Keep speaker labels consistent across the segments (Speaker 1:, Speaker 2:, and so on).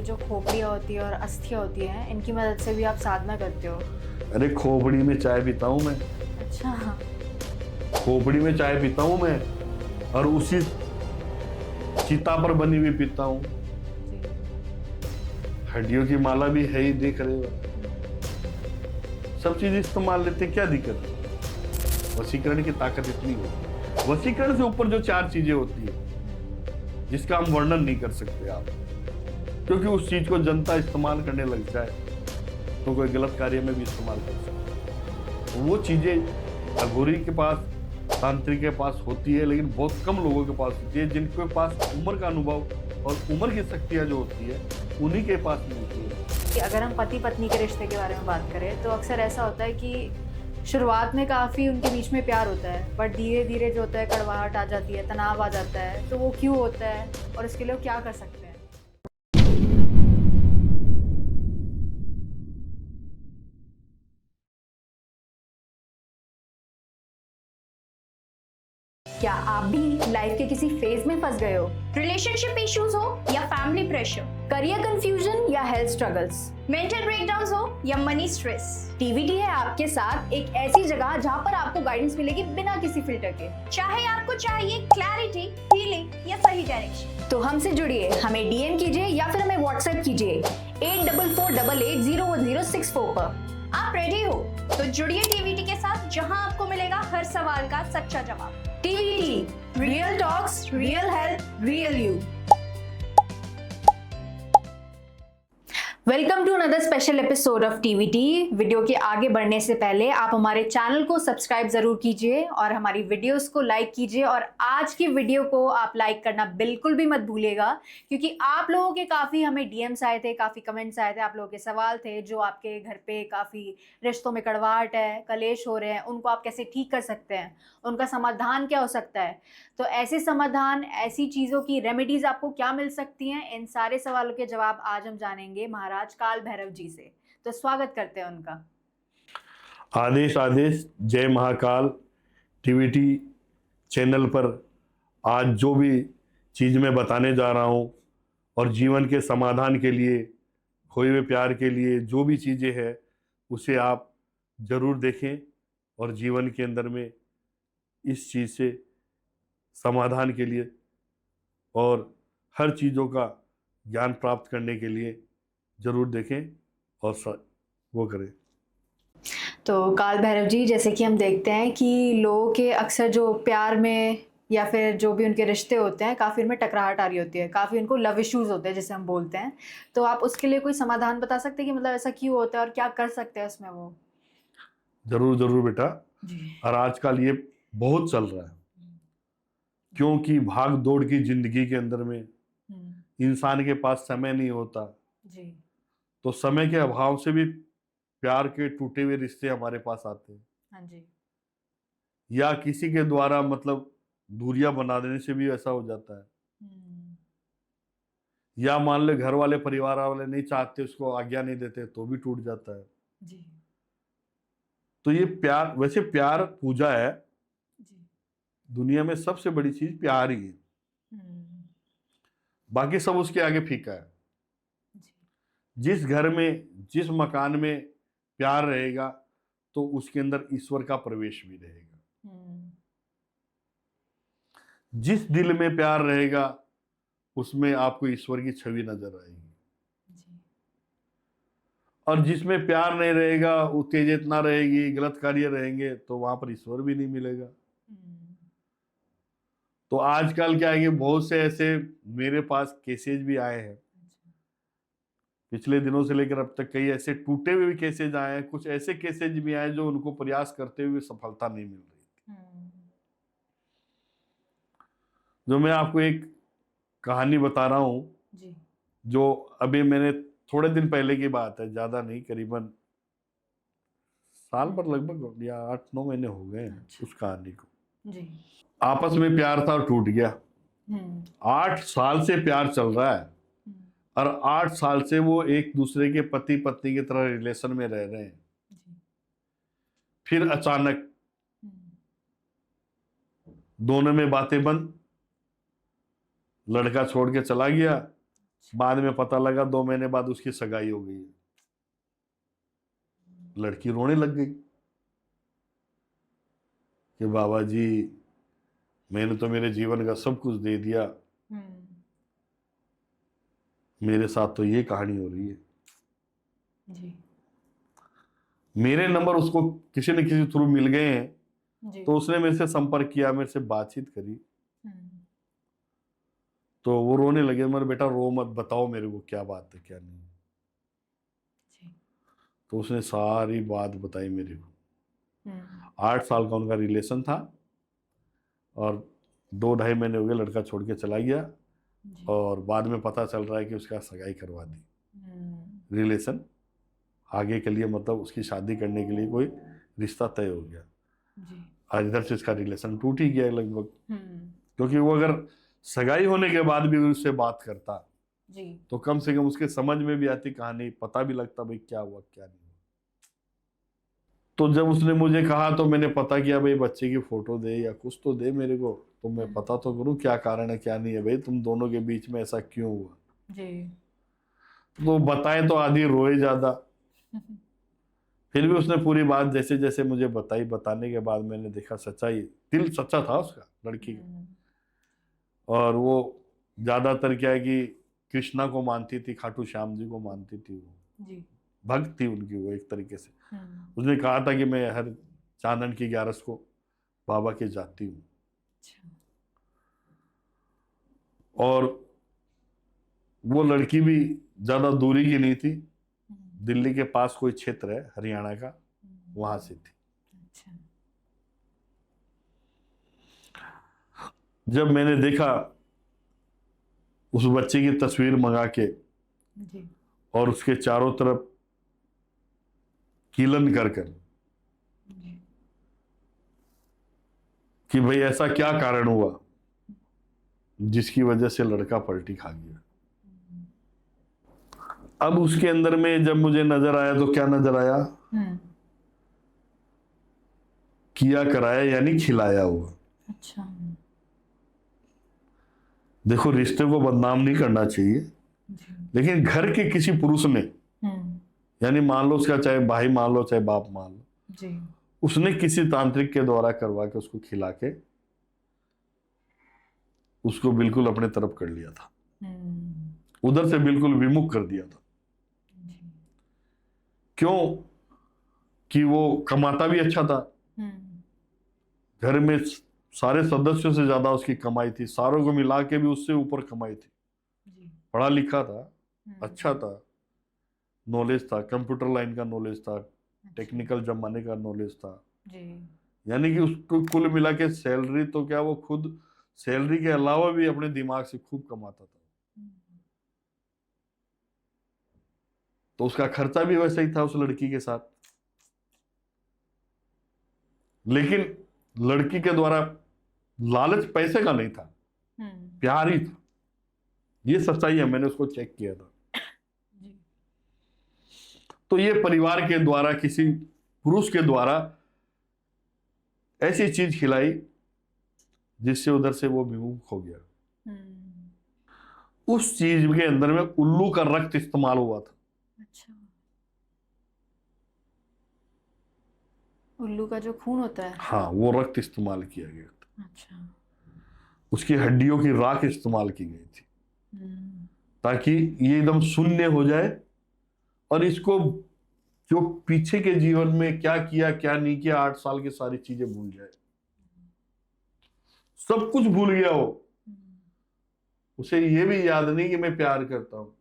Speaker 1: जो खोपड़ियाँ होती है और अस्थियाँ होती हैं, इनकी मदद से भी आप साधना करते हो।
Speaker 2: अरे खोपड़ी में चाय पीता हूँ मैं,
Speaker 1: अच्छा।
Speaker 2: खोपड़ी में चाय पीता हूँ मैं, और उसी चिता पर बनी हुई पीता हूँ।
Speaker 1: जी।
Speaker 2: हड्डियों की माला भी है ही, देख रहे हो। सब चीज इस्तेमाल लेते हैं, क्या दिक्कत है? वशीकरण की ताकत इतनी होती है। वशीकरण से ऊपर जो 4 चीजें होती है जिसका हम वर्णन नहीं कर सकते आप, क्योंकि उस चीज को जनता इस्तेमाल करने लग जाए तो कोई गलत कार्य में भी इस्तेमाल कर सकते हैं। वो चीजें अघोरी के पास, तांत्रिक के पास होती है, लेकिन बहुत कम लोगों के पास होती है। जिनके पास उम्र का अनुभव और उम्र की शक्तियां जो होती है उन्हीं के पास मिलती है।
Speaker 1: कि अगर हम पति पत्नी के रिश्ते के बारे में बात करें तो अक्सर ऐसा होता है कि शुरुआत में काफ़ी उनके बीच में प्यार होता है, बट धीरे धीरे जो होता है कड़वाहट आ जाती है, तनाव आ जाता है। तो वो क्यों होता है और इसके लिए वो क्या कर सकते हैं? क्या आप भी लाइफ के किसी फेज में फंस गए हो?
Speaker 3: रिलेशनशिप इश्यूज हो या फैमिली प्रेशर,
Speaker 1: करियर कंफ्यूजन या हेल्थ स्ट्रगल्स?
Speaker 3: मेंटल ब्रेकडाउन हो या मनी स्ट्रेस,
Speaker 1: टीवीटी है आपके साथ एक ऐसी जगह जहां पर आपको गाइडेंस मिलेगी बिना किसी फिल्टर के।
Speaker 3: चाहे आपको चाहिए क्लैरिटी, हीलिंग या सही डायरेक्शन,
Speaker 1: तो हमसे जुड़िए, हमें डीएम कीजिए या फिर हमें व्हाट्सएप कीजिए 8448801064 पर।
Speaker 3: आप रेडी हो तो जुड़िए टीवीटी के साथ, जहां आपको मिलेगा हर सवाल का सच्चा जवाब।
Speaker 1: TVT, real talks, real health, real you. Welcome to another special episode of TVT. Video के आगे बढ़ने से पहले आप हमारे चैनल को सब्सक्राइब जरूर कीजिए और हमारी वीडियोस को लाइक कीजिए। और आज की वीडियो को आप लाइक करना बिल्कुल भी मत भूलिएगा, क्योंकि आप लोगों के काफ़ी हमें डीएम्स आए थे, काफ़ी कमेंट्स आए थे, आप लोगों के सवाल थे जो आपके घर पे काफ़ी रिश्तों में कड़वाहट है, कलेश हो रहे हैं, उनको आप कैसे ठीक कर सकते हैं, उनका समाधान क्या हो सकता है। तो ऐसे समाधान, ऐसी चीज़ों की रेमेडीज आपको क्या मिल सकती हैं, इन सारे सवालों के जवाब आज हम जानेंगे महाराज काल भैरव जी से। तो स्वागत करते हैं उनका।
Speaker 2: आदेश आदेश, जय महाकाल। टीवीटी चैनल पर आज जो भी चीज़ मैं बताने जा रहा हूँ और जीवन के समाधान के लिए, खोए हुए प्यार के लिए जो भी चीज़ें हैं उसे आप ज़रूर देखें और जीवन के अंदर में इस चीज़ से समाधान के लिए और हर चीज़ों का ज्ञान प्राप्त करने के लिए ज़रूर देखें और वो करें।
Speaker 1: तो काल भैरव जी, जैसे कि हम देखते हैं कि लोगों के अक्सर जो प्यार में या फिर जो भी उनके रिश्ते होते हैं, काफ़ी उनमें टकराहट आ रही होती है, काफ़ी उनको लव इश्यूज होते हैं जैसे हम बोलते हैं। तो आप उसके लिए कोई समाधान बता सकते हैं कि मतलब ऐसा क्यों होता है और क्या कर सकते हैं उसमें वो?
Speaker 2: ज़रूर ज़रूर बेटा।
Speaker 1: जी।
Speaker 2: और आजकल ये बहुत चल रहा है, क्योंकि भाग दौड़ की जिंदगी के अंदर में इंसान के पास समय नहीं होता।
Speaker 1: जी।
Speaker 2: तो समय के अभाव से भी प्यार के टूटे हुए रिश्ते हमारे पास आते हैं,
Speaker 1: हाँ जी।
Speaker 2: या किसी के द्वारा मतलब दूरियां बना देने से भी ऐसा हो जाता है, या मान ले घर वाले, परिवार वाले नहीं चाहते, उसको आज्ञा नहीं देते तो भी टूट जाता है।
Speaker 1: जी।
Speaker 2: तो ये प्यार, वैसे प्यार पूजा है।
Speaker 1: जी।
Speaker 2: दुनिया में सबसे बड़ी चीज प्यार ही है, बाकी सब उसके आगे फीका है।
Speaker 1: जी।
Speaker 2: जिस घर में, जिस मकान में प्यार रहेगा तो उसके अंदर ईश्वर का प्रवेश भी रहेगा। जिस दिल में प्यार रहेगा उसमें आपको ईश्वर की छवि नजर आएगी।
Speaker 1: जी।
Speaker 2: और जिसमें प्यार नहीं रहेगा, उत्तेजितना रहेगी, गलत कार्य रहेंगे, तो वहां पर ईश्वर भी नहीं मिलेगा। तो आजकल क्या है कि बहुत से ऐसे मेरे पास केसेज भी आए हैं, पिछले दिनों से लेकर अब तक कई ऐसे टूटे हुए भी केसेज आए हैं। कुछ ऐसे केसेज भी आए जो उनको प्रयास करते हुए सफलता नहीं मिल रही। जो मैं आपको एक कहानी बता रहा हूं,
Speaker 1: जी।
Speaker 2: जो अभी मैंने थोड़े दिन पहले की बात है, ज्यादा नहीं, करीबन साल पर लगभग या 8-9 महीने हो गए हैं उस कहानी को।
Speaker 1: जी।
Speaker 2: आपस में प्यार था और टूट गया। 8 साल से प्यार चल रहा है और 8 साल से वो एक दूसरे के पति पत्नी की तरह रिलेशन में रह रहे हैं। फिर अचानक दोनों में बातें बंद, लड़का छोड़ के चला गया बाद में पता लगा 2 महीने बाद उसकी सगाई हो गई। लड़की रोने लग गई कि बाबा जी मैंने तो मेरे जीवन का सब कुछ दे दिया, मेरे साथ तो ये कहानी हो रही है।
Speaker 1: जी
Speaker 2: मेरे नंबर उसको किसी न किसी थ्रू मिल गए हैं,
Speaker 1: जी
Speaker 2: तो उसने मेरे से संपर्क किया, मेरे से बातचीत करी, तो वो रोने लगे। मेरे बेटा रो मत, बताओ मेरे को क्या बात है क्या नहीं।
Speaker 1: जी
Speaker 2: तो उसने सारी बात बताई मेरे को। 8 साल का उनका रिलेशन था और 2-2.5 महीने हो गए लड़का छोड़ के चला गया,
Speaker 1: जी
Speaker 2: और बाद में पता चल रहा है कि उसका सगाई करवा दी। रिलेशन आगे के लिए, मतलब उसकी शादी करने के लिए कोई रिश्ता तय हो गया।
Speaker 1: जी
Speaker 2: आज इधर से इसका रिलेशन टूट ही गया लगभग, क्योंकि वो अगर सगाई होने के बाद भी उससे बात करता
Speaker 1: जी
Speaker 2: तो कम से कम उसके समझ में भी आती कहानी, पता भी लगता भाई क्या हुआ क्या नहीं हुआ। तो जब उसने मुझे कहा तो मैंने पता किया, भाई बच्चे की फोटो दे या कुछ तो दे मेरे को, तो मैं पता तो करूं क्या कारण है क्या नहीं है, भाई तुम दोनों के बीच में ऐसा क्यों हुआ।
Speaker 1: जी
Speaker 2: तो बताए तो आधी रोए ज्यादा। फिर भी उसने पूरी बात जैसे जैसे मुझे बताई, बताने के बाद मैंने देखा सच्चाई, दिल सच्चा था उसका, लड़की का। और वो ज्यादातर क्या है कि कृष्णा को मानती थी, खाटू श्याम जी को मानती थी, वो
Speaker 1: जी
Speaker 2: भक्त थी उनकी वो एक तरीके से। उसने कहा था कि मैं हर चांदन की 11 को बाबा के जाती हूँ। और वो लड़की भी ज्यादा दूरी की नहीं थी, दिल्ली के पास कोई क्षेत्र है हरियाणा का, वहां से थी। जब मैंने देखा उस बच्चे की तस्वीर मंगा के
Speaker 1: जी
Speaker 2: और उसके चारों तरफ कीलन कर कर कि भाई ऐसा क्या कारण हुआ जिसकी वजह से लड़का पलटी खा गया। अब उसके अंदर में जब मुझे नजर आया तो क्या नजर आया, किया कराया यानी खिलाया हुआ।
Speaker 1: अच्छा
Speaker 2: देखो रिश्ते को बदनाम नहीं करना चाहिए, लेकिन घर के किसी पुरुष ने, यानी मान लो उसका चाहे भाई मान लो चाहे बाप मान लो,
Speaker 1: जी
Speaker 2: उसने किसी तांत्रिक के द्वारा करवा के उसको खिला के उसको बिल्कुल अपने तरफ कर लिया था, उधर से बिल्कुल विमुख कर दिया था। क्यों? कि वो कमाता भी अच्छा था, घर में सारे सदस्यों से ज्यादा उसकी कमाई थी, सारों को मिला के भी उससे ऊपर कमाई थी। पढ़ा लिखा था, अच्छा था, नॉलेज था, कंप्यूटर लाइन का नॉलेज था, टेक्निकल जमाने का नॉलेज था। यानी कि उसको कुल मिला के सैलरी तो क्या, वो खुद सैलरी के अलावा भी अपने दिमाग से खूब कमाता था। तो उसका खर्चा भी वैसा ही था उस लड़की के साथ। लेकिन लड़की के द्वारा लालच पैसे का नहीं था, प्यार ही था। ये सच्चाई है, मैंने उसको चेक किया था। तो ये परिवार के द्वारा, किसी पुरुष के द्वारा ऐसी चीज खिलाई जिससे उधर से वो विमुख हो गया। उस चीज के अंदर में उल्लू का रक्त इस्तेमाल हुआ था।
Speaker 1: अच्छा, उल्लू का जो खून होता है,
Speaker 2: हाँ, वो रक्त इस्तेमाल किया गया था।
Speaker 1: अच्छा
Speaker 2: उसकी हड्डियों की राख इस्तेमाल की गई थी ताकि ये एकदम शून्य हो जाए और इसको जो पीछे के जीवन में क्या किया क्या नहीं किया, 8 साल की सारी चीजें भूल जाए, सब कुछ भूल गया हो। उसे ये भी याद नहीं कि मैं प्यार करता हूं।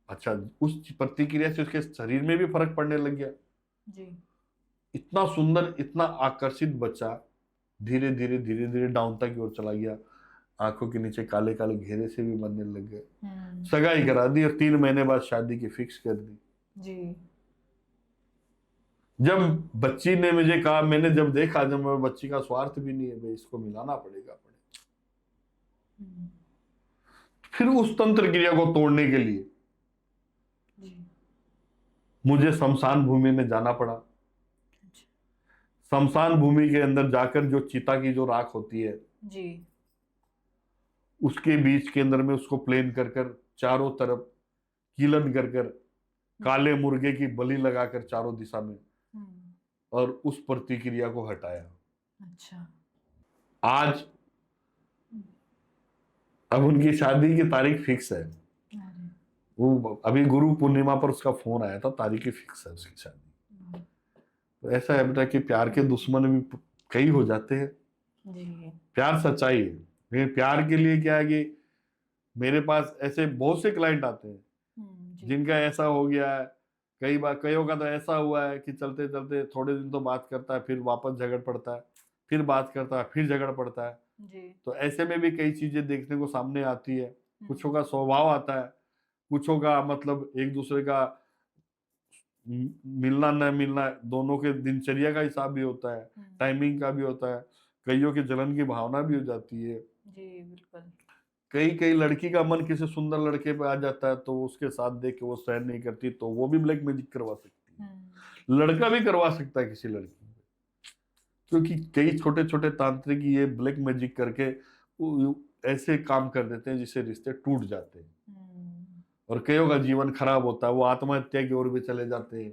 Speaker 2: अच्छा, उस प्रतिक्रिया से उसके शरीर में भी फर्क पड़ने लग गया
Speaker 1: जी।
Speaker 2: इतना सुंदर, इतना आकर्षित बच्चा धीरे धीरे धीरे धीरे डाउनता की ओर चला गया। आंखों के नीचे काले काले घेरे से भी बनने लग गए। सगाई करा दी और 3 महीने बाद शादी की फिक्स कर दी
Speaker 1: जी।
Speaker 2: जब बच्ची ने मुझे कहा, मैंने जब देखा, जब मैं बच्ची का स्वार्थ भी नहीं है भाई, इसको मिलाना पड़ेगा फिर उस तंत्र क्रिया को तोड़ने के लिए मुझे शमशान भूमि में जाना पड़ा। शमशान भूमि के अंदर जाकर जो चिता की जो राख होती है
Speaker 1: जी,
Speaker 2: उसके बीच के अंदर में उसको प्लेन कर कर चारों तरफ कीलन कर कर काले मुर्गे की बलि लगाकर चारों दिशा में, और उस प्रतिक्रिया को हटाया।
Speaker 1: अच्छा।
Speaker 2: आज अब उनकी शादी की तारीख फिक्स है। वो अभी गुरु पूर्णिमा पर उसका फोन आया था, तारीख फिक्स है उसकी शादी। तो ऐसा है बेटा कि प्यार के दुश्मन भी कई हो जाते हैं।
Speaker 1: जी।
Speaker 2: प्यार सच्चाई है, लेकिन प्यार के लिए क्या है कि मेरे पास ऐसे बहुत से क्लाइंट आते हैं जिनका ऐसा हो गया है। कई बार कईयों का तो ऐसा हुआ है कि चलते चलते थोड़े दिन तो बात करता है, फिर वापस झगड़ पड़ता है, फिर बात करता है, फिर झगड़ पड़ता है।
Speaker 1: जी।
Speaker 2: तो ऐसे में भी कई चीजें देखने को सामने आती है। कुछों का स्वभाव आता है, कुछों का मतलब एक दूसरे का मिलना न मिलना, दोनों के दिनचर्या का हिसाब भी होता है, टाइमिंग का भी होता है। कईयों की जलन की भावना भी हो जाती है।
Speaker 1: जी बिल्कुल।
Speaker 2: कई कई लड़की का मन किसी सुंदर लड़के पे आ जाता है, तो उसके साथ देख के वो सहन नहीं करती, तो वो भी ब्लैक मैजिक करवा सकती है। लड़का भी करवा सकता है किसी लड़की पे, क्योंकि कई छोटे छोटे तांत्रिक ये ब्लैक मैजिक करके ऐसे काम कर देते हैं जिससे रिश्ते टूट जाते हैं, और कईयों का जीवन खराब होता है। वो आत्महत्या की ओर भी चले जाते हैं,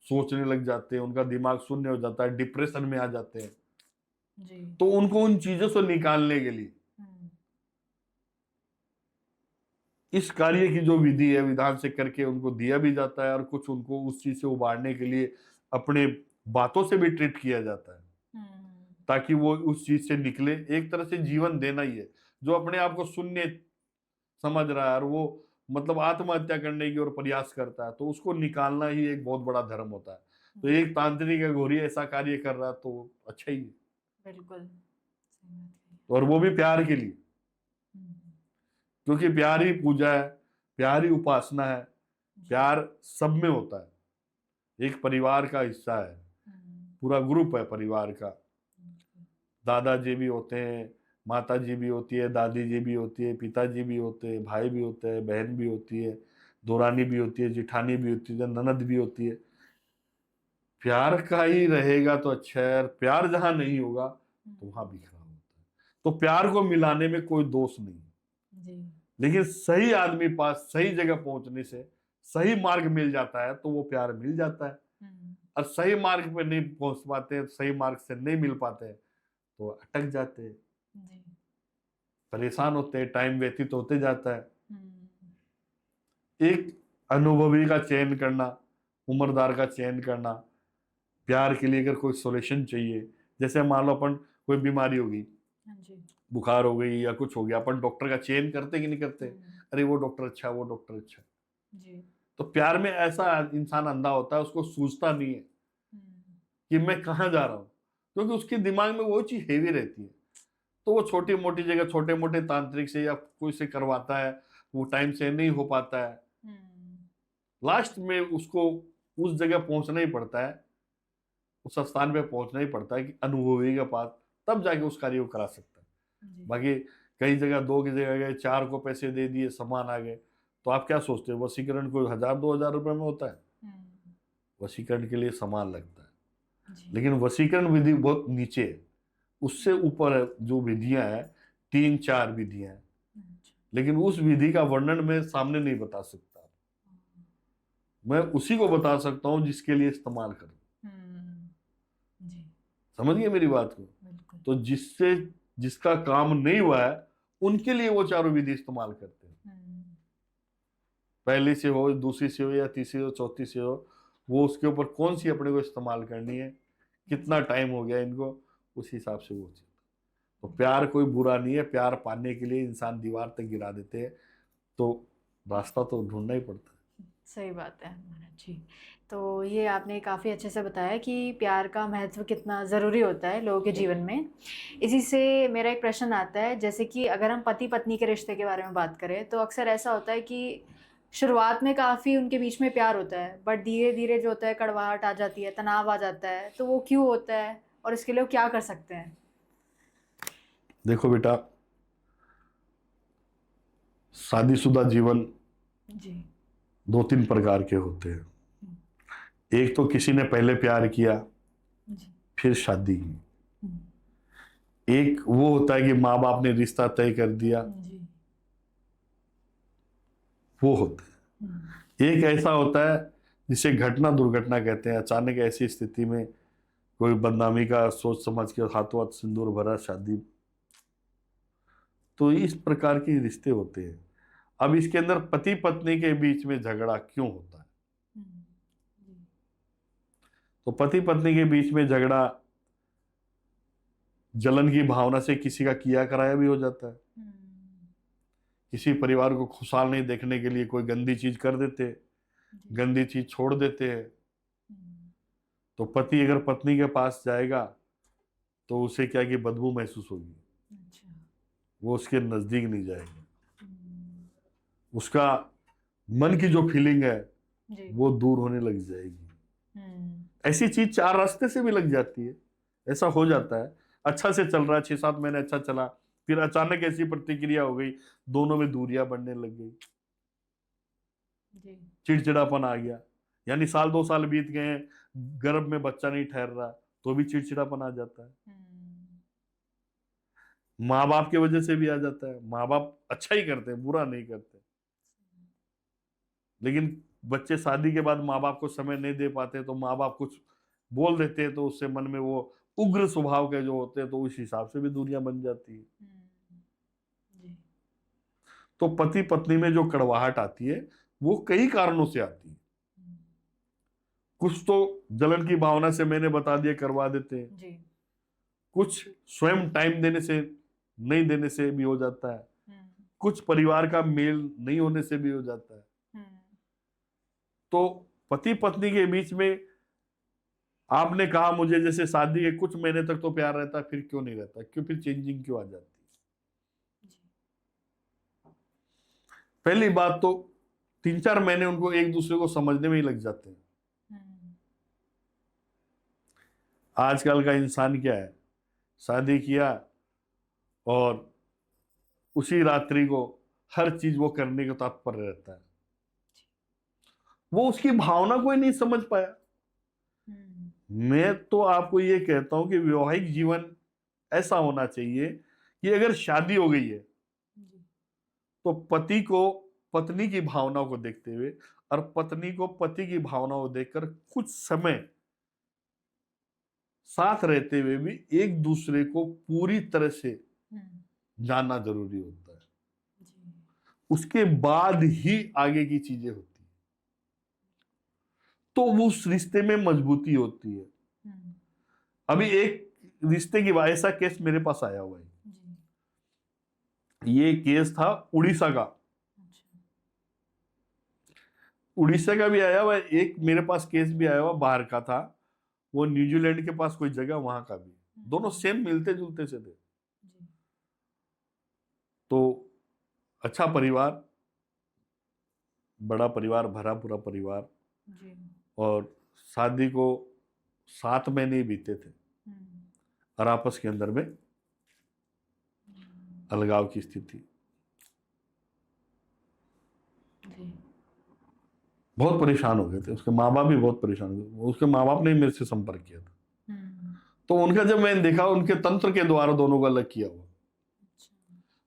Speaker 2: सोचने लग जाते हैं, उनका दिमाग शून्य हो जाता है, डिप्रेशन में आ जाते हैं।
Speaker 1: जी।
Speaker 2: तो उनको उन चीजों से निकालने के लिए इस कार्य की जो विधि है विधान से करके उनको दिया भी जाता है, और कुछ उनको उस चीज से उबारने के लिए अपने बातों से भी ट्रीट किया जाता है, ताकि वो उस चीज से निकले। एक तरह से जीवन देना ही है। जो अपने आप को शून्य समझ रहा है और वो मतलब आत्महत्या करने की ओर प्रयास करता है, तो उसको निकालना ही एक बहुत बड़ा धर्म होता है। तो एक तांत्रिक अघोरी ऐसा कार्य कर रहा है तो अच्छा ही है।
Speaker 1: बिल्कुल।
Speaker 2: और वो भी प्यार के लिए, क्योंकि प्यार ही पूजा है, प्यार ही उपासना है, प्यार सब में होता है। एक परिवार का हिस्सा है, पूरा ग्रुप है परिवार का। दादाजी भी होते हैं, माता जी भी होती है, दादी जी भी होती है, पिताजी भी होते हैं, भाई भी होते हैं, बहन भी होती है, दोरानी भी होती है, जिठानी भी होती है, ननद भी होती है। प्यार का ही रहेगा तो अच्छा है, प्यार जहां नहीं होगा तो वहां भी खराब होता है। तो प्यार को मिलाने में कोई दोष नहीं
Speaker 1: जी।
Speaker 2: लेकिन सही आदमी पास सही जगह पहुंचने से सही मार्ग मिल जाता है, तो वो प्यार मिल जाता है। और सही मार्ग पे नहीं पहुंच पाते, सही मार्ग से नहीं मिल पाते, तो अटक जाते हैं, परेशान होते हैं, टाइम व्यतीत होते जाता है। एक अनुभवी का चयन करना, उम्रदार का चयन करना, प्यार के लिए अगर कोई सॉल्यूशन चाहिए, जैसे मान लो अपन कोई बीमारी होगी, बुखार हो गई या कुछ हो गया, अपन डॉक्टर का चयन करते कि नहीं करते? अरे वो डॉक्टर अच्छा, वो डॉक्टर अच्छा।
Speaker 1: जी।
Speaker 2: तो प्यार में ऐसा इंसान अंधा होता है, उसको सूझता नहीं है कि मैं कहाँ जा रहा हूँ, क्योंकि उसके दिमाग में वो चीज हेवी रहती है। तो वो छोटी मोटी जगह छोटे मोटे तांत्रिक से या कोई से करवाता है, वो टाइम से नहीं हो पाता है, लास्ट में उसको उस जगह पहुंचना ही पड़ता है, उस स्थान पे पहुंचना ही पड़ता है कि अनुभवी के पास, तब जाके उस कार्य को करा सकता है। बाकी कई जगह 2 की जगह गए, 4 को पैसे दे दिए, सामान आ गए, तो आप क्या सोचते हो वशीकरण कोई 1000-2000 रुपए में होता है? वशीकरण के लिए सामान लगता है। लेकिन वशीकरण विधि बहुत नीचे है, उससे ऊपर जो विधियां हैं 3-4 विधियां हैं, लेकिन उस विधि का वर्णन मैं सामने नहीं बता सकता। मैं उसी को बता सकता हूँ जिसके लिए इस्तेमाल करूं। समझ गए मेरी बात को? तो जिसका काम नहीं हुआ है उनके लिए वो चारों विधि इस्तेमाल करते हैं। पहली से हो, दूसरी से हो, या तीसरी हो, चौथी से हो, वो उसके ऊपर कौन सी अपने को इस्तेमाल करनी है, कितना टाइम हो गया इनको, उस हिसाब से वो चीज। तो प्यार कोई बुरा नहीं है, प्यार पाने के लिए इंसान दीवार तक गिरा देते हैं, तो रास्ता तो ढूंढना ही पड़ता है।
Speaker 1: सही बात है जी। तो ये आपने काफ़ी अच्छे से बताया कि प्यार का महत्व कितना ज़रूरी होता है लोगों के जीवन में। इसी से मेरा एक प्रश्न आता है, जैसे कि अगर हम पति पत्नी के रिश्ते के बारे में बात करें, तो अक्सर ऐसा होता है कि शुरुआत में काफ़ी उनके बीच में प्यार होता है, बट धीरे धीरे जो होता है कड़वाहट आ जाती है, तनाव आ जाता है। तो वो क्यों होता है और इसके लिए वो क्या कर सकते हैं?
Speaker 2: देखो बेटा, शादीशुदा जीवन
Speaker 1: जी।
Speaker 2: 2-3 प्रकार के होते हैं। एक तो किसी ने पहले प्यार किया फिर शादी की। एक वो होता है कि माँ बाप ने रिश्ता तय कर दिया, वो होते हैं। एक ऐसा होता है जिसे घटना दुर्घटना कहते हैं, अचानक ऐसी स्थिति में कोई बदनामी का सोच समझ के हाथों हाथ सिंदूर भरा शादी, तो इस प्रकार के रिश्ते होते हैं। अब इसके अंदर पति पत्नी के बीच में झगड़ा क्यों होता है? तो पति पत्नी के बीच में झगड़ा जलन की भावना से किसी का किया कराया भी हो जाता है। किसी परिवार को खुशहाल नहीं देखने के लिए कोई गंदी चीज कर देते हैं, गंदी चीज छोड़ देते हैं। तो पति अगर पत्नी के पास जाएगा तो उसे क्या कि बदबू महसूस होगी, वो उसके नजदीक नहीं जाएगा, उसका मन की जो फीलिंग है वो दूर होने लग जाएगी। ऐसी चीज 4 रास्ते से भी लग जाती है, ऐसा हो जाता है। अच्छा से चल रहा है, 6-7 महीने अच्छा चला, फिर अचानक ऐसी प्रतिक्रिया हो गई, दोनों में दूरियां बढ़ने लग गई, चिड़चिड़ापन आ गया। यानी साल 2 साल बीत गए हैं, गर्भ में बच्चा नहीं ठहर रहा, तो भी चिड़चिड़ापन आ जाता है। माँ बाप की वजह से भी आ जाता है। माँ बाप अच्छा ही करते हैं, बुरा नहीं करते, लेकिन बच्चे शादी के बाद माँ बाप को समय नहीं दे पाते, तो माँ बाप कुछ बोल देते हैं, तो उससे मन में वो उग्र स्वभाव के जो होते हैं, तो उस हिसाब से भी दूरियां बन जाती है। तो पति पत्नी में जो कड़वाहट आती है वो कई कारणों से आती है। कुछ तो जलन की भावना से, मैंने बता दिया, करवा देते हैं जी। कुछ स्वयं टाइम देने से, नहीं देने से भी हो जाता है। कुछ परिवार का मेल नहीं होने से भी हो जाता है। तो पति पत्नी के बीच में, आपने कहा मुझे जैसे शादी के कुछ महीने तक तो प्यार रहता है, फिर क्यों नहीं रहता, क्यों, फिर चेंजिंग क्यों आ जाती है? पहली बात तो 3-4 महीने उनको एक दूसरे को समझने में ही लग जाते हैं। आजकल का इंसान क्या है, शादी किया और उसी रात्रि को हर चीज वो करने को तत्पर रहता है। वो उसकी भावना को ही नहीं समझ पाया। मैं तो आपको ये कहता हूं कि वैवाहिक जीवन ऐसा होना चाहिए कि अगर शादी हो गई है तो पति को पत्नी की भावनाओं को देखते हुए और पत्नी को पति की भावनाओं को देखकर कुछ समय साथ रहते हुए भी एक दूसरे को पूरी तरह से जानना जरूरी होता है। उसके बाद ही आगे की चीजें होती है, तो वो उस रिश्ते में मजबूती होती है। अभी एक रिश्ते की ऐसा केस मेरे पास आया हुआ है। ये केस था उड़ीसा का। उड़ीसा का भी आया हुआ, एक मेरे पास केस भी आया हुआ, बाहर का था, वो न्यूजीलैंड के पास कोई जगह, वहां का भी। दोनों सेम मिलते जुलते से थे। तो अच्छा परिवार, बड़ा परिवार, भरा पूरा परिवार, और शादी को 7 महीने ही बीते थे और आपस के अंदर में अलगाव की स्थिति। बहुत परेशान हो गए थे, उसके माँ बाप भी बहुत परेशान हो गए। उसके माँ बाप ने मेरे से संपर्क किया था, तो उनका जब मैंने देखा, उनके तंत्र के द्वारा दोनों को अलग किया हुआ।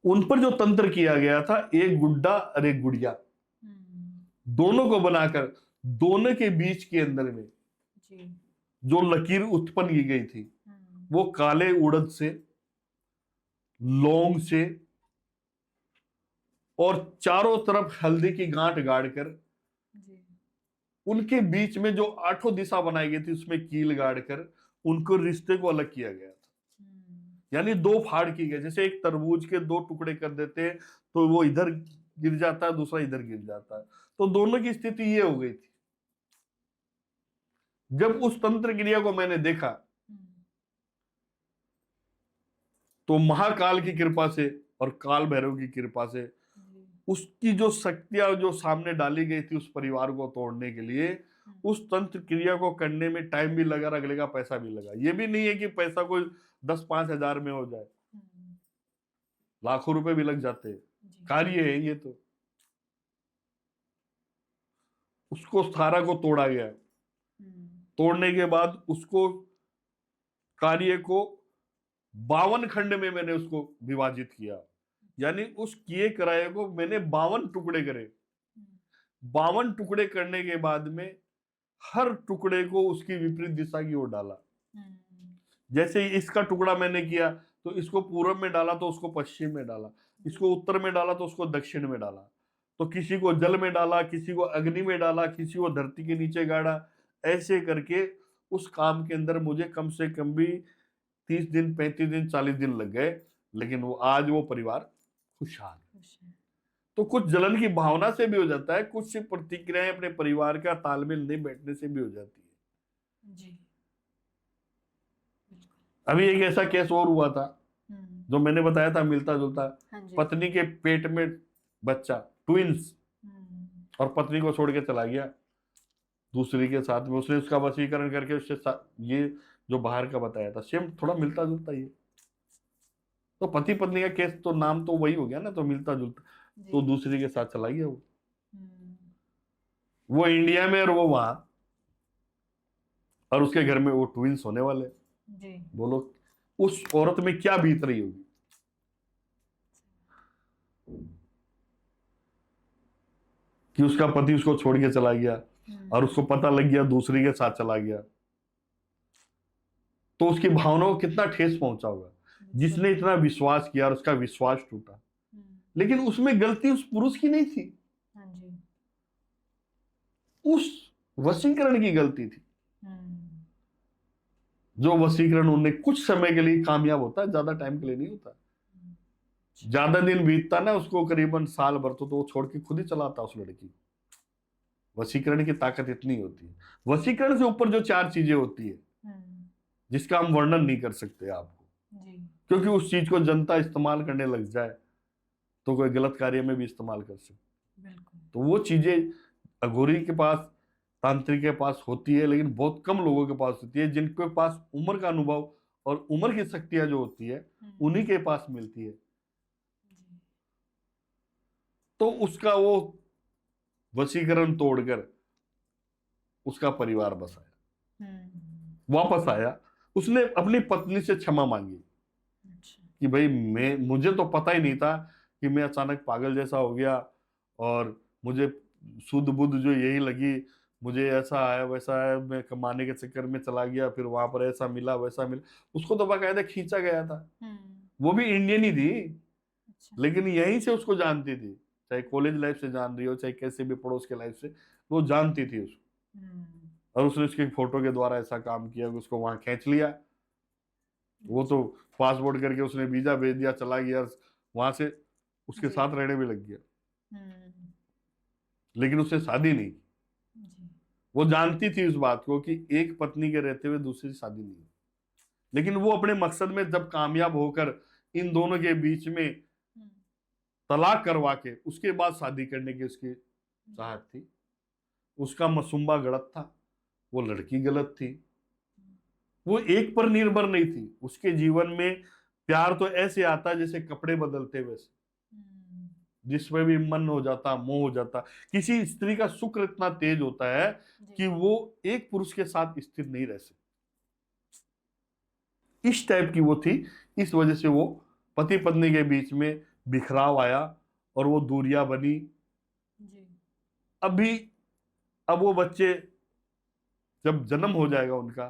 Speaker 2: उन पर जो तंत्र किया गया था, एक गुड्डा और एक गुड़िया, दोनों को बनाकर दोनों के बीच के अंदर में जो लकीर उत्पन्न की गई थी, वो काले उड़द से, लौंग से और चारों तरफ हल्दी की गांठ गाड़कर, उनके बीच में जो 8 दिशा बनाई गई थी, उसमें कील गाड़कर उनको रिश्ते को अलग किया गया था। यानी 2 फाड़ की गई, जैसे एक तरबूज के 2 टुकड़े कर देते हैं तो वो इधर गिर जाता है, दूसरा इधर गिर जाता है। तो दोनों की स्थिति ये हो गई थी। जब उस तंत्र क्रिया को मैंने देखा तो महाकाल की कृपा से और काल भैरव की कृपा से उसकी जो शक्तियां जो सामने डाली गई थी उस परिवार को तोड़ने के लिए, उस तंत्र क्रिया को करने में टाइम भी लगा, अगले का पैसा भी लगा। ये भी नहीं है कि पैसा कोई 10-5 हजार में हो जाए, लाखों रुपए भी लग जाते हैं। कार्य है ये। तो उसको सारा को तोड़ा गया। तोड़ने के बाद उसको, कार्य को 52 खंड में मैंने उसको विभाजित किया। यानी उस किए कराए को मैंने 52 टुकड़े करे। 52 टुकड़े करने के बाद में हर टुकड़े को उसकी विपरीत दिशा की ओर डाला। जैसे ही इसका टुकड़ा मैंने किया तो इसको पूर्व में डाला तो उसको पश्चिम में डाला, इसको उत्तर में डाला तो उसको दक्षिण में डाला, तो किसी को जल में डाला, किसी को अग्नि में डाला, किसी को धरती के नीचे गाड़ा। ऐसे करके उस काम के अंदर मुझे कम से कम भी 30 दिन, 35 दिन, 40 दिन लग गए, लेकिन वो आज वो परिवार खुशहाल है। तो कुछ जलन की भावना से भी हो जाता है, कुछ प्रतिक्रियाएं अपने परिवार का तालमेल नहीं बैठने से भी हो जाती है
Speaker 1: जी।
Speaker 2: अभी एक ऐसा केस और हुआ था जो मैंने बताया था, मिलता जुलता।
Speaker 1: हाँ जी।
Speaker 2: पत्नी के पेट में बच्चा, ट्विंस, और पत्नी को छोड़ के चला गया दूसरी के साथ में। उसने उसका वशीकरण करके उससे ये जो बाहर का बताया था सेम थोड़ा मिलता जुलता ही है। तो पति पत्नी का केस तो नाम तो वही हो गया ना, तो मिलता जुलता। तो दूसरी के साथ चला गया वो इंडिया में और वो वहां, और उसके घर में वो ट्विंस होने वाले
Speaker 1: जी।
Speaker 2: बोलो उस औरत में क्या बीत रही होगी। कि उसका पति उसको छोड़ के चला गया और उसको पता लग गया दूसरी के साथ चला गया, तो उसकी भावनाओं को कितना ठेस पहुंचा होगा। जिसने इतना विश्वास किया और उसका विश्वास टूटा, लेकिन उसमें गलती उस पुरुष की नहीं थी,
Speaker 1: हाँ जी।
Speaker 2: उस वशीकरण की गलती थी। जो वशीकरण उन्हें कुछ समय के लिए कामयाब होता है, ज्यादा टाइम के लिए नहीं होता। ज्यादा दिन बीतता ना, उसको करीबन साल भर तो वो छोड़ के खुद ही चलाता उस लड़की। वशीकरण की ताकत इतनी होती है। वशीकरण से ऊपर जो 4 चीजें होती है जिसका हम वर्णन नहीं कर सकते आपको
Speaker 1: जी।
Speaker 2: क्योंकि उस चीज को जनता इस्तेमाल करने लग जाए तो कोई गलत कार्य में भी इस्तेमाल कर सकते। तो वो चीजें अघोरी के पास, तांत्रिक के पास होती है, लेकिन बहुत कम लोगों के पास होती है। जिनके पास उम्र का अनुभव और उम्र की शक्तियां जो होती है उन्हीं के पास मिलती है। तो उसका वो वशीकरण तोड़कर उसका परिवार बसाया, वापस आया। उसने अपनी पत्नी से क्षमा मांगी कि भाई मुझे तो पता ही नहीं था कि मैं अचानक पागल जैसा हो गया और मुझे शुद्ध बुद्ध जो यही लगी, मुझे ऐसा आया वैसा आया, मैं कमाने के चक्कर में चला गया, फिर वहां पर ऐसा मिला वैसा मिला। उसको तो बाकायदा खींचा गया था। वो भी इंडियन ही थी, लेकिन यहीं से उसको जानती थी, चाहे कॉलेज लाइफ से जान रही हो चाहे कैसे भी पड़ोस के लाइफ से, वो जानती थी उसको। और उसने उसके फोटो के द्वारा ऐसा काम किया कि उसको वहां खींच लिया। वो तो पासपोर्ट करके उसने वीजा भेज दिया, चला गया, वहां से उसके साथ रहने भी लग गया, लेकिन उससे शादी नहीं की। वो जानती थी उस बात को कि एक पत्नी के रहते हुए दूसरी शादी नहीं है, लेकिन वो अपने मकसद में जब कामयाब होकर इन दोनों के बीच में तलाक करवा के उसके बाद शादी करने की उसकी चाहत थी। उसका मसूम्बा गलत था, वो लड़की गलत थी। वो एक पर निर्भर नहीं थी। उसके जीवन में प्यार तो ऐसे आता जैसे कपड़े बदलते वैसे, जिसमें भी मन हो जाता, मोह हो जाता। किसी स्त्री का शुक्र इतना तेज होता है कि वो एक पुरुष के साथ स्थिर नहीं रह सकती। इस टाइप की वो थी। इस वजह से वो पति पत्नी के बीच में बिखराव आया और वो दूरियां बनी। अब वो बच्चे जब जन्म हो जाएगा उनका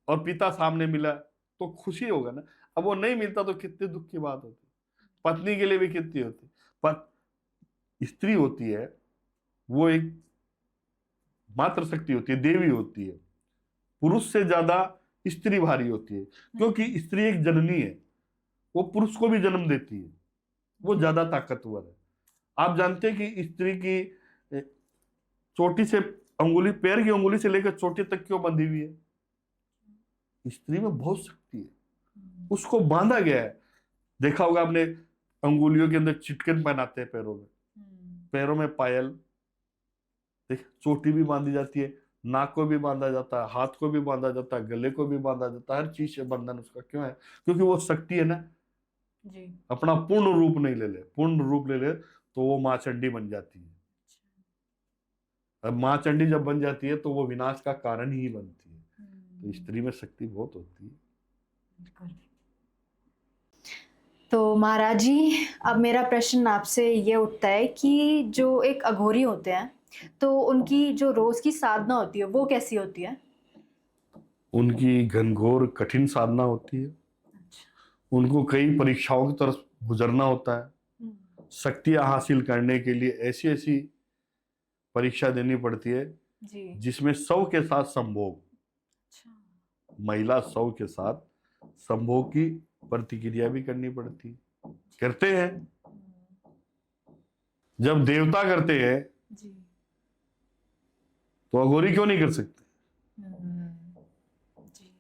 Speaker 2: और पिता सामने मिला तो खुशी होगा ना। अब वो नहीं मिलता तो कितने दुख की बात होती, पत्नी के लिए भी कितनी होती। पर स्त्री होती है वो एक मातृ शक्ति होती है, देवी होती है। पुरुष से ज्यादा स्त्री भारी होती है, क्योंकि स्त्री एक जननी है, वो पुरुष को भी जन्म देती है, वो ज्यादा ताकतवर है। आप जानते हैं कि स्त्री की चोटी से अंगुली, पैर की अंगुली से लेकर चोटी तक क्यों बंधी हुई है? स्त्री में बहुत शक्ति है, उसको बांधा गया है। देखा होगा आपने, अंगुलियों के अंदर चिटकन पहनाते हैं पैरों में पायल, देख चोटी भी बांधी जाती है, नाक को भी बांधा जाता है, हाथ को भी बांधा जाता है, गले को भी बांधा जाता है, हर चीज से बंधन उसका क्यों है? क्योंकि वो शक्ति है ना जी। अपना पूर्ण रूप नहीं ले ले, पूर्ण रूप ले ले तो वो माँ चंडी बन जाती है। अब माँ चंडी जब बन जाती है तो वो विनाश का कारण ही बनती है। तो स्त्री में शक्ति बहुत होती है।
Speaker 1: तो महाराज जी, अब मेरा प्रश्न आपसे ये उठता है कि जो एक अघोरी होते हैं, तो उनकी जो रोज की साधना होती है, वो कैसी होती है?
Speaker 2: उनकी घनघोर कठिन साधना होती है। उनको कई परीक्षाओं की तरफ गुजरना होता है।
Speaker 1: हम्म,
Speaker 2: शक्तियां हासिल करने के लिए ऐसी ऐसी परीक्षा देनी पड़ती है
Speaker 1: जी।
Speaker 2: जिसमें 100 के साथ संभोग,
Speaker 1: अच्छा।
Speaker 2: महिला 100 के साथ संभोग की प्रतिक्रिया भी करनी पड़ती, करते हैं। जब देवता करते हैं
Speaker 1: जी।
Speaker 2: तो अघोरी क्यों नहीं कर सकते?
Speaker 1: जी।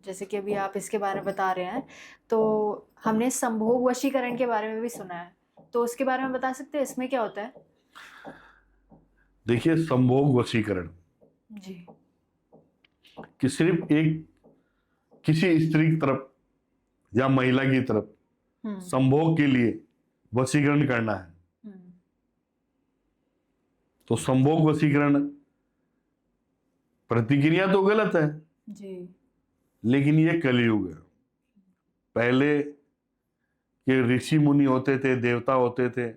Speaker 1: जैसे कि अभी आप इसके बारे में बता रहे हैं, तो हमने संभोग वशीकरण के बारे में भी सुना है, तो उसके बारे में बता सकते हैं इसमें क्या होता है?
Speaker 2: देखिए, संभोग वशीकरण
Speaker 1: जी।
Speaker 2: कि सिर्फ एक किसी स्त्री की तरफ या महिला की तरफ संभोग के लिए वशीकरण करना है, तो संभोग वशीकरण प्रतिक्रिया तो गलत है,
Speaker 1: जी।
Speaker 2: लेकिन ये कलयुग है। पहले के ऋषि मुनि होते थे, देवता होते थे,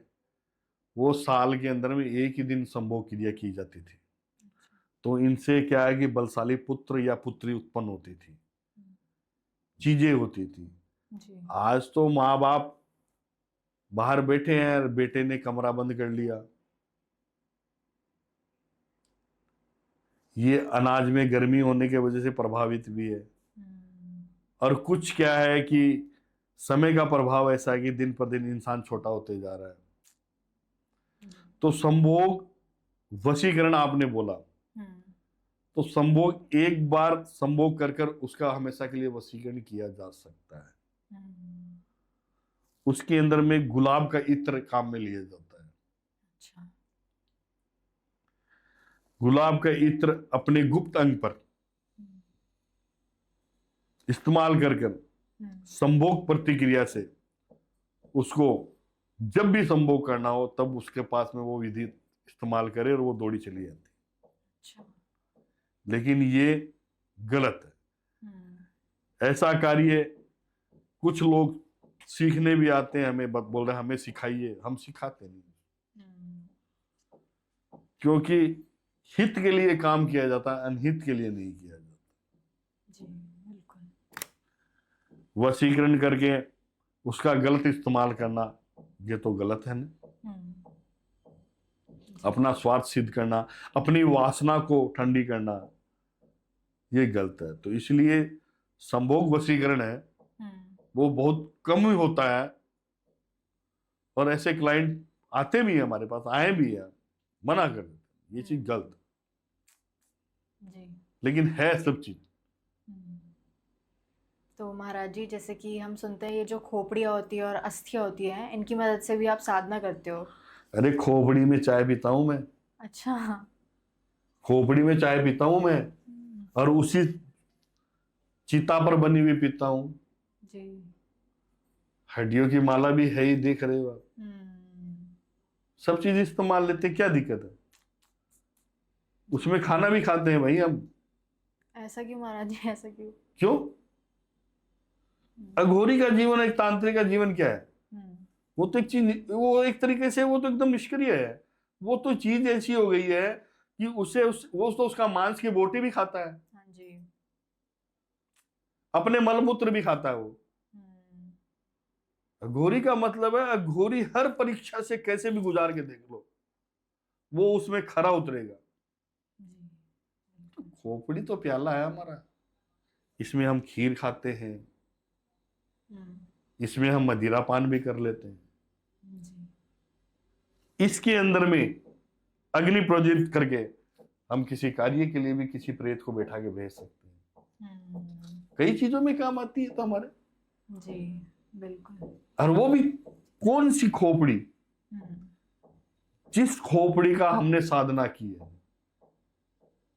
Speaker 2: वो साल के अंदर में एक ही दिन संभोग क्रिया की जाती थी। तो इनसे क्या है कि बलशाली पुत्र या पुत्री उत्पन्न होती थी, चीजें होती थी।
Speaker 1: जी।
Speaker 2: आज तो माँ बाप बाहर बैठे हैं, बेटे ने कमरा बंद कर लिया, ये अनाज में गर्मी होने की वजह से प्रभावित भी है। और कुछ क्या है कि समय का प्रभाव ऐसा है कि दिन पर दिन इंसान छोटा होते जा रहा है। तो संभोग वशीकरण आपने बोला, तो संभोग एक बार संभोग कर कर उसका हमेशा के लिए वशीकरण किया जा सकता है। उसके अंदर में गुलाब का इत्र काम में लिया जाता है।
Speaker 1: अच्छा।
Speaker 2: गुलाब का इत्र अपने गुप्त अंग पर इस्तेमाल कर कर संभोग प्रतिक्रिया से उसको जब भी संभोग करना हो तब उसके पास में वो विधि इस्तेमाल करे और वो दौड़ी चली जाती।
Speaker 1: अच्छा।
Speaker 2: लेकिन ये गलत है। ऐसा कार्य कुछ लोग सीखने भी आते हैं, हमें बोल रहे हैं हमें सिखाइए, हम सिखाते नहीं, क्योंकि हित के लिए काम किया जाता है, अनहित के लिए नहीं किया जाता।
Speaker 1: जी, बिल्कुल।
Speaker 2: वशीकरण करके उसका गलत इस्तेमाल करना, ये तो गलत है ना। अपना स्वार्थ सिद्ध करना, अपनी वासना को ठंडी करना, ये गलत है। तो इसलिए संभोग वशीकरण है वो बहुत कम ही होता है, और ऐसे क्लाइंट आते भी हैं हमारे पास, आए भी हैं, मना कर देते ये चीज गलत
Speaker 1: जी।
Speaker 2: लेकिन है सब चीज।
Speaker 1: तो महाराज जी, जैसे कि हम सुनते हैं ये जो खोपड़ियाँ होती है और अस्थियाँ होती हैं, इनकी मदद से भी आप साधना करते हो?
Speaker 2: अरे खोपड़ी में चाय पीता हूं मैं।
Speaker 1: अच्छा।
Speaker 2: खोपड़ी में चाय पीता हूं मैं, और उसी चिता पर बनी हुई पीता हूं।
Speaker 1: जी।
Speaker 2: हड्डियों की माला भी है ही, देख रहे हो आप। सब चीज इस्तेमाल लेते, क्या दिक्कत है? उसमें खाना भी खाते हैं भाई हम।
Speaker 1: ऐसा क्यों महाराज जी, ऐसा क्यों?
Speaker 2: क्यों? अघोरी का जीवन, एक तांत्रिक का जीवन क्या है? वो तो एक चीज, वो एक तरीके से वो तो एकदम निष्क्रिय है। वो तो चीज ऐसी हो गई है कि वो तो उसका मांस की बोटी भी खाता है।
Speaker 1: हाँ जी।
Speaker 2: अपने मलमूत्र भी खाता है वो। अघोरी का मतलब है, अघोरी हर परीक्षा से कैसे भी गुजार के देख लो, वो उसमें खरा उतरेगा। खोपड़ी तो प्याला है हमारा, इसमें हम खीर खाते हैं, इसमें हम मदिरा पान भी कर लेते हैं। इसके अंदर में अग्नि प्रोजित करके हम किसी कार्य के लिए भी किसी प्रेत को बैठा के भेज सकते हैं। कई चीजों में काम आती है तो हमारे।
Speaker 1: जी, बिल्कुल।
Speaker 2: और वो भी कौन सी खोपड़ी? जिस खोपड़ी का हमने साधना की है।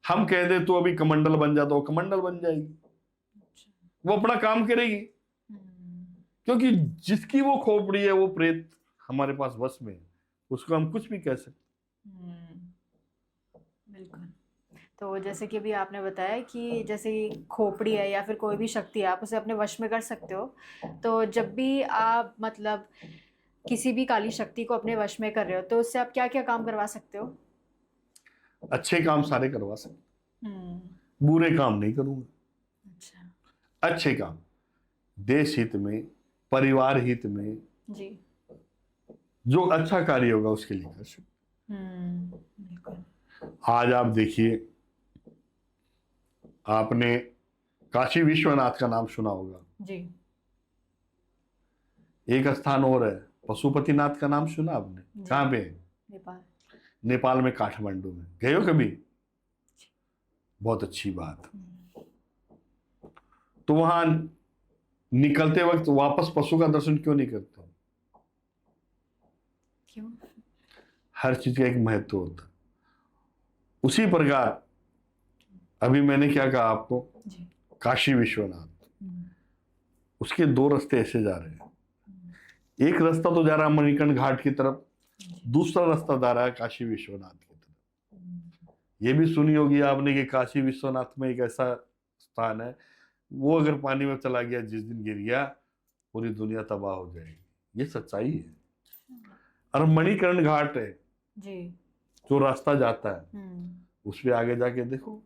Speaker 2: हम कह दे तो अभी कमंडल बन जाता, वो कमंडल बन जाएगी, वो अपना काम करेगी, क्योंकि जिसकी वो खोपड़ी है वो प्रेत हमारे पास वश में है, उसको हम कुछ भी कह सकते।
Speaker 1: बिल्कुल। तो जैसे कि अभी आपने बताया कि जैसे खोपड़ी है या फिर कोई भी शक्ति है, आप उसे अपने वश में कर सकते हो। तो जब भी आप मतलब किसी भी काली शक्ति को अपने वश में कर रहे हो, तो उससे आप क्या-क्या काम करवा सकते हो?
Speaker 2: अच्छे काम सारे करवा सकते, बुरे काम नहीं करूंगा।
Speaker 1: अच्छा।
Speaker 2: अच्छे काम देश हित में, परिवार हित में,
Speaker 1: जी।
Speaker 2: जो अच्छा कार्य होगा उसके लिए कर सकते।
Speaker 1: बिल्कुल।
Speaker 2: आज आप देखिए, आपने काशी विश्वनाथ का नाम सुना होगा।
Speaker 1: जी।
Speaker 2: एक स्थान और है, पशुपतिनाथ का नाम सुना आपने?
Speaker 1: जी।
Speaker 2: कहाँ पे?
Speaker 1: नेपाल।
Speaker 2: नेपाल में, काठमांडू में। गए हो कभी? बहुत अच्छी बात। तो वहां निकलते वक्त वापस पशु का दर्शन क्यों नहीं करते हो?
Speaker 1: क्यों?
Speaker 2: हर चीज का एक महत्व होता है। उसी प्रकार अभी मैंने क्या कहा आपको,
Speaker 1: जी।
Speaker 2: काशी विश्वनाथ, उसके दो रास्ते ऐसे जा रहे हैं। एक रास्ता तो जा रहा है मणिकर्ण घाट की तरफ, दूसरा रास्ता जा रहा है काशी विश्वनाथ की तरफ। ये भी सुनी होगी आपने कि काशी विश्वनाथ में एक ऐसा स्थान है, वो अगर पानी में चला गया, जिस दिन गिर गया, पूरी दुनिया तबाह हो जाएगी। ये सच्चाई है। और मणिकर्ण घाट है
Speaker 1: जी।
Speaker 2: जो रास्ता जाता है, उस पे आगे जाके देखो,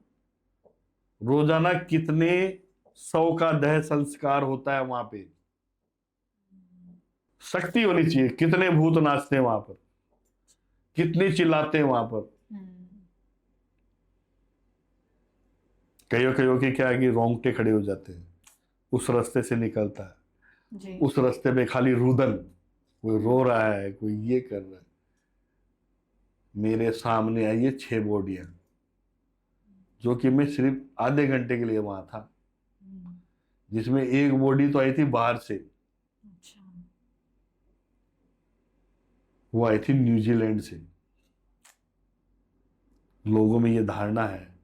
Speaker 2: रोजाना कितने 100 का दह संस्कार होता है वहां पे। शक्ति होनी चाहिए, कितने भूत नाचते हैं वहां पर, कितने चिल्लाते हैं वहां पर। कईयों कईयों के क्या है कि रोंगटे खड़े हो जाते हैं। उस रास्ते से निकलता है,
Speaker 1: जी।
Speaker 2: उस रास्ते पे खाली रुदन, कोई रो रहा है, कोई ये कर रहा है। मेरे सामने आई है 6 बॉडियां, जो कि मैं सिर्फ आधे घंटे के लिए वहां था, जिसमें एक बॉडी तो आई थी बाहर से,
Speaker 1: अच्छा।
Speaker 2: वो आई थी न्यूजीलैंड से। लोगों में ये धारणा है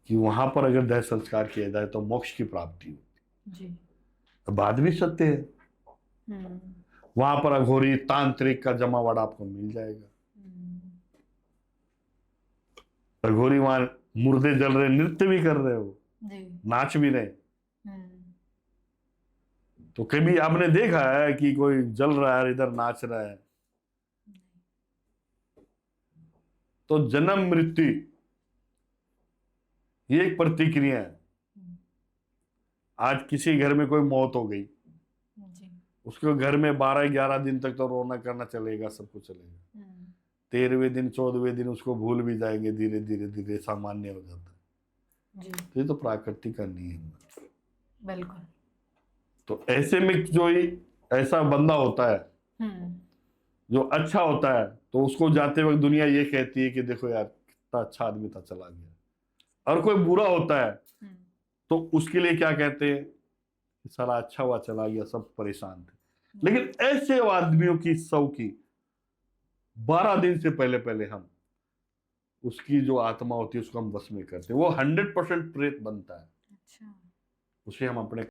Speaker 2: कि वहां पर अगर देह संस्कार किया जाए तो मोक्ष की प्राप्ति होती
Speaker 1: जी।
Speaker 2: है। बात भी सत्य है। वहां पर अघोरी तांत्रिक का जमावड़ा आपको मिल जाएगा। अघोरी वहां मुर्दे जल रहे, नृत्य भी कर रहे हो, नाच भी रहे। तो कभी आपने देखा है कि कोई जल रहा है इधर नाच रहा है? तो जन्म मृत्यु ये एक प्रतिक्रिया है। आज किसी घर में कोई मौत हो गई, उसको घर में 12-11 दिन तक तो रोना करना चलेगा, सब कुछ चलेगा। 13वें दिन 14वें दिन उसको भूल भी जाएंगे, धीरे धीरे धीरे सामान्य हो जाता है जी। तो ये तो प्राकृतिक का नियम है।
Speaker 1: बिल्कुल।
Speaker 2: तो ऐसे में जो ऐसा बंदा होता है जो अच्छा होता है, तो उसको जाते वक्त दुनिया ये कहती है कि देखो यार कितना अच्छा आदमी था, चला गया। और कोई बुरा होता है तो उसके लिए क्या कहते हैं, सारा अच्छा हुआ चला गया, सब परेशान थे। लेकिन ऐसे आदमियों की 100 की 12 दिन से पहले पहले हम उसकी जो आत्मा होती है उसको हम वश में करते हैं, वो 100% प्रेत बनता है। अच्छा। उसे हम अपने